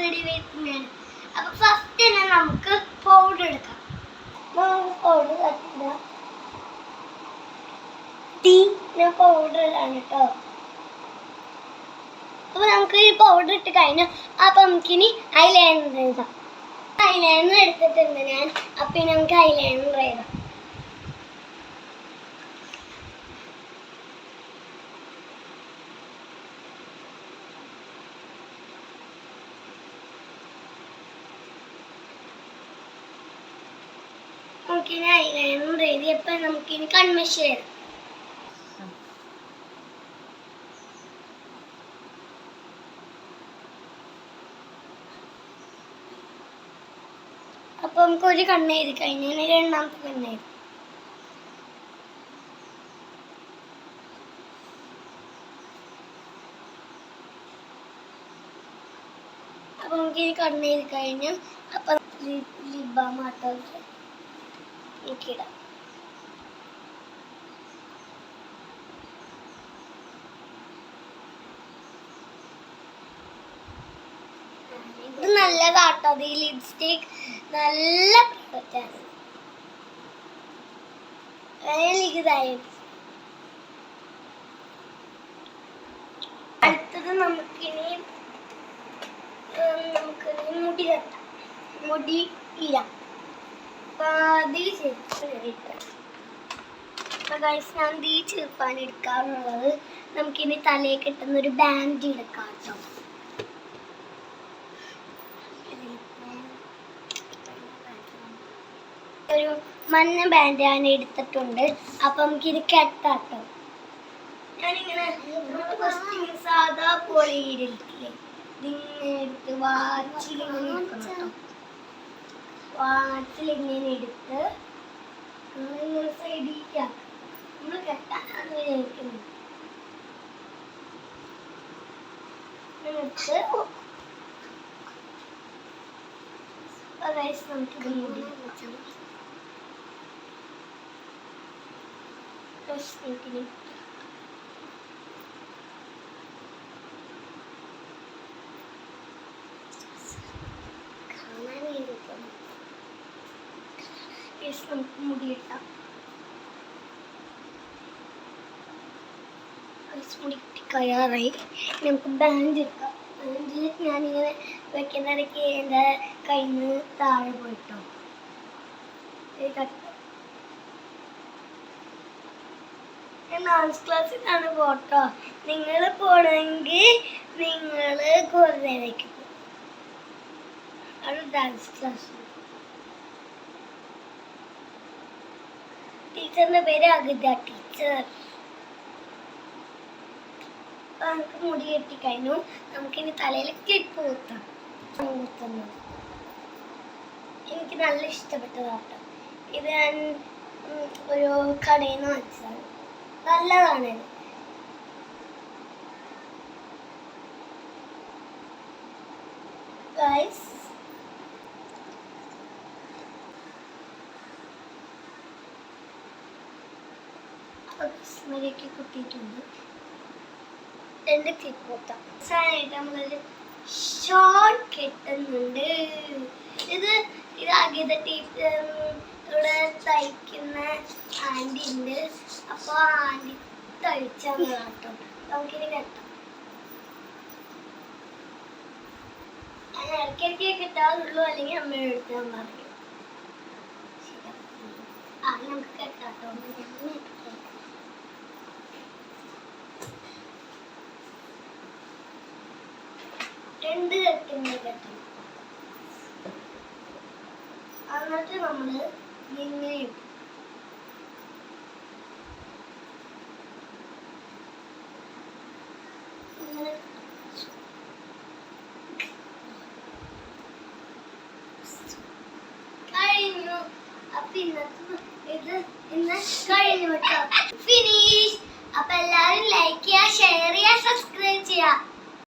Already waiting. അപ്പൊ first തന്നെ നമുക്ക് പൗഡർ എടുക്കാം. പൗഡർ തട്ടിടാം. പൗഡർ ആണ് കേട്ടോ. അപ്പൊ നമുക്ക് ഈ പൗഡർ ഇട്ട് കഴിഞ്ഞു. അപ്പൊ നമുക്കിനി ഐലൈനർ എഴുതാം. ഐലൈനർ എടുത്തിട്ടുണ്ട് ഞാൻ. അപ്പൊ നമുക്ക് ഐലൈനർ എഴുതാം. നമുക്കിനി ഐലൈനർ എഴുതിയപ്പോ നമുക്കിനി കൺമഷി എഴുതാം. അപ്പൊ നമുക്ക് ഒരു കണ്ണ് എഴുതി കഴിഞ്ഞാൽ രണ്ടാമത്തെ കണ്ണ് എഴുതി. അപ്പൊ നമുക്ക് ഇനി കണ്ണ് എഴുതി കഴിഞ്ഞു. അപ്പൊ ലിപ് ബാം ആട്ടം നോക്കിയിടാം. ഇത് നല്ലതാട്ടോ. ഈ ലിപ്സ്റ്റിക് നല്ല പ്രൊഡക്റ്റാണ്. അടുത്തത് നമുക്കിനി മുടി തട്ടാം. മുടി ഇടാം. ഞാൻ ഈ ചെറുപ്പാൻ എടുക്കാറുള്ളത്. നമുക്കിനി തലയിൽ കിട്ടുന്ന ഒരു ബാൻഡ് എടുക്കാം കേട്ടോ. ഒരു മഞ്ഞ ബാൻഡ് ഞാൻ എടുത്തിട്ടുണ്ട്. അപ്പൊ നമുക്കിത് കെട്ടാട്ടോ. ഞാനിങ്ങനെ സാധാ പോലെ ഇരിക്കില്ലേ, ഇതിങ്ങനെ എടുത്ത് വാച്ചിലിങ്ങനെ എടുക്കണം കേട്ടോ. വാച്ചിലിങ്ങനെ എടുത്ത് ഇങ്ങനെ സൈഡിലേക്ക് നമ്മൾ കെട്ടാനാണ് വിചാരിക്കുന്നത്. എന്നിട്ട് നമുക്ക് മുടിയിട്ടാം. മുടി കയ്യാറായി. നമുക്ക് ബാൻഡ് എടുക്കാം. ബാൻഡിൽ ഞാനിങ്ങനെ വെക്കുന്നിടയ്ക്ക് എൻ്റെ കയ്യിൽ നിന്ന് താഴെ പോയിട്ടോ. ഡാൻസ് ക്ലാസ്സിലാണ് പോട്ടോ. നിങ്ങൾ പോണെങ്കിൽ നിങ്ങൾ കുറേക്ക് പോകും. അത് ഡാൻസ് ക്ലാസ്. ടീച്ചറിന്റെ പേര് അഗിത ടീച്ചർ. നമുക്ക് മുടി കെട്ടിക്കഴിഞ്ഞു. നമുക്കിനി തലയിൽ ക്ലിപ്പ് കുത്താം. എനിക്ക് നല്ല ഇഷ്ടപ്പെട്ടതാട്ടോ. ഇത് ഞാൻ ഒരു കടയിൽ നിന്ന് വാങ്ങിച്ചതാണ്. നല്ലതാണ്. ഗൈസ്, സ്മരിക്ക് കുത്തിയിട്ടുണ്ട്. രണ്ട് ക്ലിപ്പ് കുത്താം. അവസാനമായിട്ട് നമ്മളൊരു ഷോർട്ട് കെട്ടുന്നുണ്ട്. ഇത് അഗിത ടീച്ചർ ഇവിടെ തയ്ക്കുന്ന ആൻറ്റി ഉണ്ട്. അപ്പോൾ ആൻറ്റി തയ്ച്ചാൽ കേട്ടോ. നമുക്കിനി കെട്ടാം. ഞാൻ ഇടയ്ക്കിടയ്ക്ക് കിട്ടാറുള്ളൂ, അല്ലെങ്കിൽ അമ്മയുടെ അടുത്ത് ഞാൻ പറയും. നമുക്ക് കെട്ടാട്ടോ. രണ്ട് കെട്ടിന്റെ കെട്ടണം. എന്നിട്ട് നമ്മള് ഇങ്ങനെ കഴിഞ്ഞു. അപ്പൊ ഇത് ഇന്ന് കഴിഞ്ഞു കേട്ടോ. ഫിനിഷ്. അപ്പൊ എല്ലാവരും ലൈക്ക് ചെയ്യുക, ഷെയർ ചെയ്യുക, സബ്സ്ക്രൈബ് ചെയ്യുക.